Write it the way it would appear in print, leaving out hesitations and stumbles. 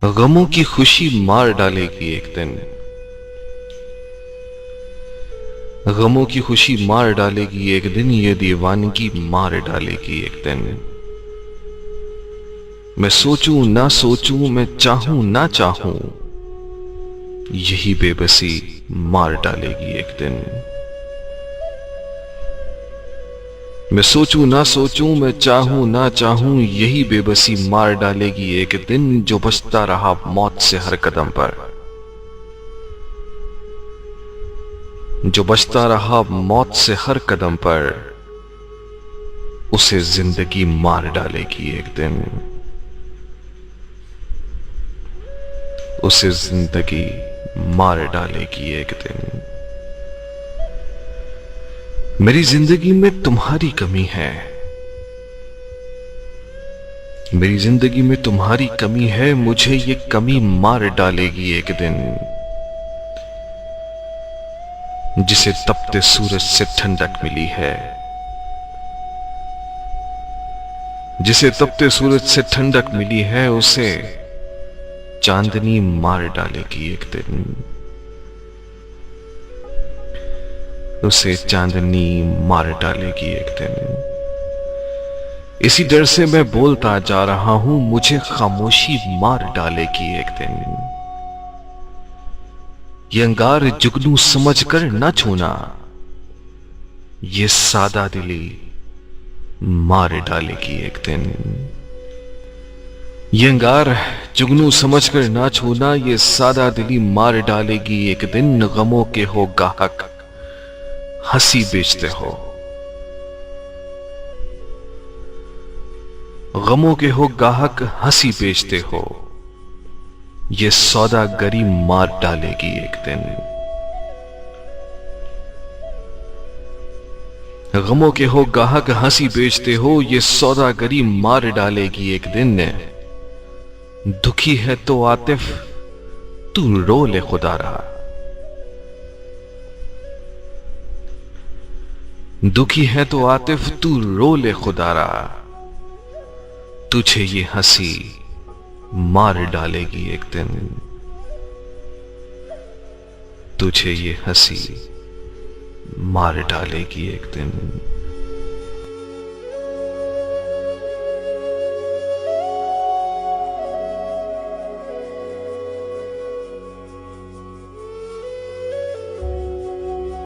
गमों की खुशी मार डालेगी एक दिन। गमों की खुशी मार डालेगी एक दिन, ये दीवानगी मार डालेगी एक दिन। मैं सोचूं ना सोचूं, मैं चाहूं ना चाहूं, यही बेबसी मार डालेगी एक दिन। मैं सोचूं ना सोचूं, मैं चाहूं ना चाहूं, यही बेबसी मार डालेगी एक दिन। जो बचता रहा मौत से हर कदम पर, जो बचता रहा मौत से हर कदम पर, उसे जिंदगी मार डालेगी एक दिन। उसे जिंदगी मार डालेगी एक दिन। मेरी जिंदगी में तुम्हारी कमी है, मेरी जिंदगी में तुम्हारी कमी है, मुझे ये कमी मार डालेगी एक दिन। जिसे तपते सूरज से ठंडक मिली है, जिसे तपते सूरज से ठंडक मिली है, उसे चांदनी मार डालेगी एक दिन। उसे चांदनी मार डालेगी एक दिन। इसी डर से मैं बोलता जा रहा हूं, मुझे खामोशी मार डालेगी एक दिन। ये अंगार जुगनू समझकर न छूना, ये सादा दिली मार डालेगी एक दिन। ये अंगार जुगनू समझकर ना छूना, ये सादा दिली मार डालेगी एक दिन। गमों के हो गाहक, हंसी बेचते हो, गमों के हो गाहक, हंसी बेचते हो, ये सौदागरी मार डालेगी एक दिन। गमों के हो गाहक, हंसी बेचते हो, ये सौदागरी मार डालेगी एक दिन। दुखी है तो आतिफ तू रो ले खुदा रहा, दुखी है तो आतिफ तू रो ले खुदा रहा, तुझे ये हंसी मार डालेगी एक दिन। तुझे ये हंसी मार डालेगी एक दिन।